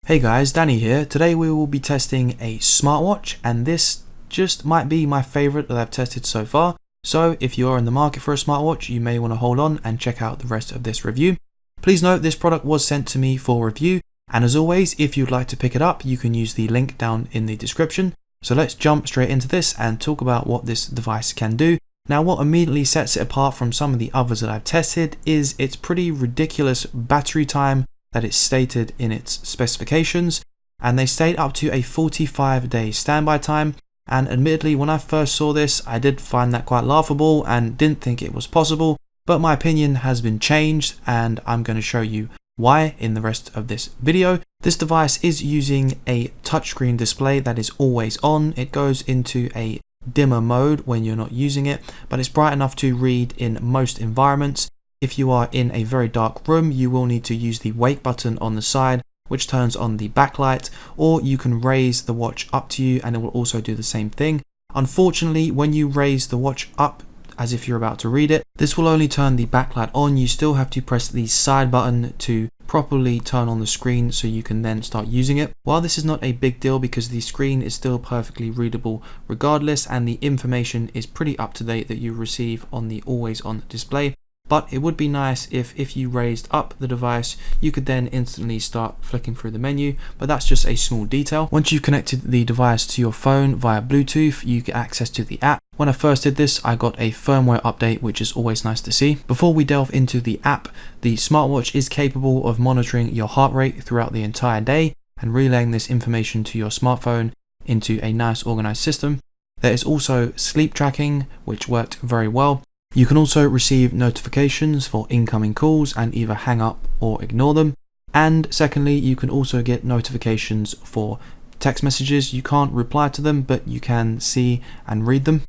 Hey guys, Danny here. Today we will be testing a smartwatch, and this just might be my favorite that I've tested so far. So if you are in the market for a smartwatch, you may want to hold on and check out the rest of this review. Please note this product was sent to me for review, and as always, if you'd like to pick it up, you can use the link down in the description. So let's jump straight into this and talk about what this device can do. Now, what immediately sets it apart from some of the others that I've tested is its pretty ridiculous battery time that it's stated in its specifications, and they state up to a 45-day standby time. And admittedly, when I first saw this, I did find that quite laughable and didn't think it was possible, but my opinion has been changed, and I'm going to show you why in the rest of this video. This device is using a touchscreen display that is always on. It goes into a dimmer mode when you're not using it, but it's bright enough to read in most environments. If you are in a very dark room, you will need to use the wake button on the side, which turns on the backlight, or you can raise the watch up to you and it will also do the same thing. Unfortunately, when you raise the watch up as if you're about to read it, this will only turn the backlight on. You still have to press the side button to properly turn on the screen so you can then start using it. While this is not a big deal because the screen is still perfectly readable regardless, and the information is pretty up to date that you receive on the always on display. But it would be nice if you raised up the device, you could then instantly start flicking through the menu, but that's just a small detail. Once you've connected the device to your phone via Bluetooth, you get access to the app. When I first did this, I got a firmware update, which is always nice to see. Before we delve into the app, the smartwatch is capable of monitoring your heart rate throughout the entire day and relaying this information to your smartphone into a nice organized system. There is also sleep tracking, which worked very well. You can also receive notifications for incoming calls and either hang up or ignore them. And secondly, you can also get notifications for text messages. You can't reply to them, but you can see and read them.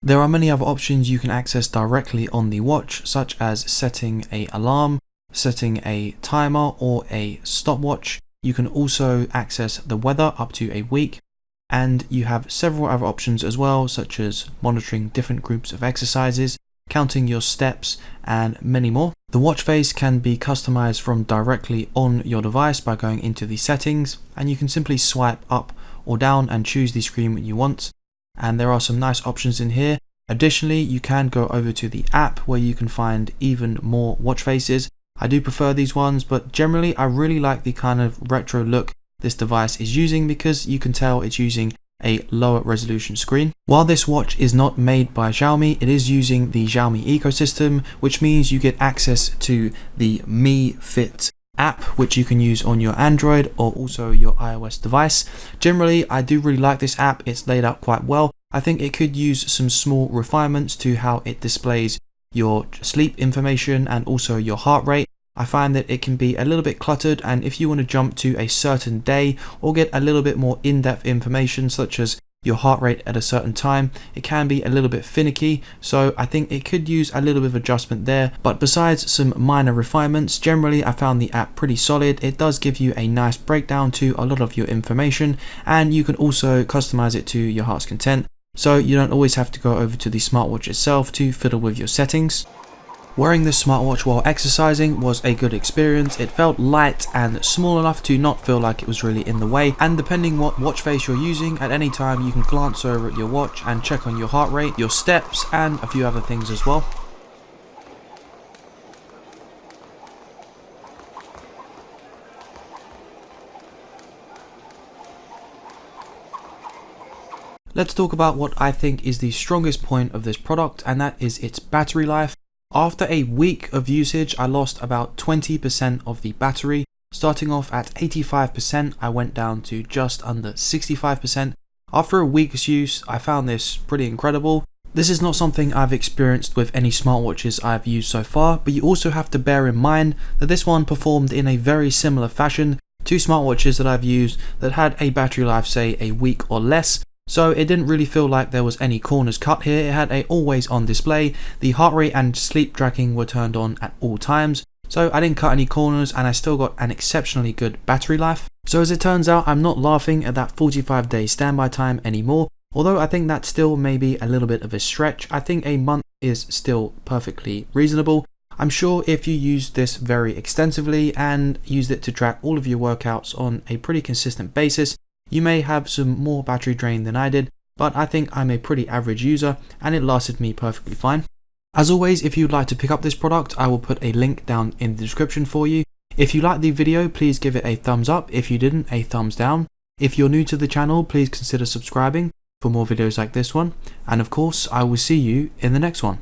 There are many other options you can access directly on the watch, such as setting an alarm, setting a timer, or a stopwatch. You can also access the weather up to a week. And you have several other options as well, such as monitoring different groups of exercises, counting your steps, and many more. The watch face can be customized from directly on your device by going into the settings, and you can simply swipe up or down and choose the screen you want. And there are some nice options in here. Additionally, you can go over to the app where you can find even more watch faces. I do prefer these ones, but generally I really like the kind of retro look this device is using because you can tell it's using a lower resolution screen. While this watch is not made by Xiaomi, it is using the Xiaomi ecosystem, which means you get access to the AMAZFIT app, which you can use on your Android or also your iOS device. Generally, I do really like this app. It's laid out quite well. I think it could use some small refinements to how it displays your sleep information and also your heart rate. I find that it can be a little bit cluttered, and if you want to jump to a certain day or get a little bit more in-depth information such as your heart rate at a certain time, it can be a little bit finicky. So I think it could use a little bit of adjustment there, but besides some minor refinements, generally I found the app pretty solid. It does give you a nice breakdown to a lot of your information, and you can also customize it to your heart's content, so you don't always have to go over to the smartwatch itself to fiddle with your settings. Wearing this smartwatch while exercising was a good experience. It felt light and small enough to not feel like it was really in the way, and depending what watch face you're using, at any time you can glance over at your watch and check on your heart rate, your steps, and a few other things as well. Let's talk about what I think is the strongest point of this product, and that is its battery life. After a week of usage, I lost about 20% of the battery. Starting off at 85%, I went down to just under 65%. After a week's use, I found this pretty incredible. This is not something I've experienced with any smartwatches I've used so far, but you also have to bear in mind that this one performed in a very similar fashion to smartwatches that I've used that had a battery life, say a week or less. So it didn't really feel like there was any corners cut here. It had a always on display. The heart rate and sleep tracking were turned on at all times. So I didn't cut any corners, and I still got an exceptionally good battery life. So as it turns out, I'm not laughing at that 45-day standby time anymore. Although I think that's still maybe a little bit of a stretch. I think a month is still perfectly reasonable. I'm sure if you used this very extensively and used it to track all of your workouts on a pretty consistent basis, you may have some more battery drain than I did, but I think I'm a pretty average user and it lasted me perfectly fine. As always, if you'd like to pick up this product, I will put a link down in the description for you. If you liked the video, please give it a thumbs up. If you didn't, a thumbs down. If you're new to the channel, please consider subscribing for more videos like this one. And of course, I will see you in the next one.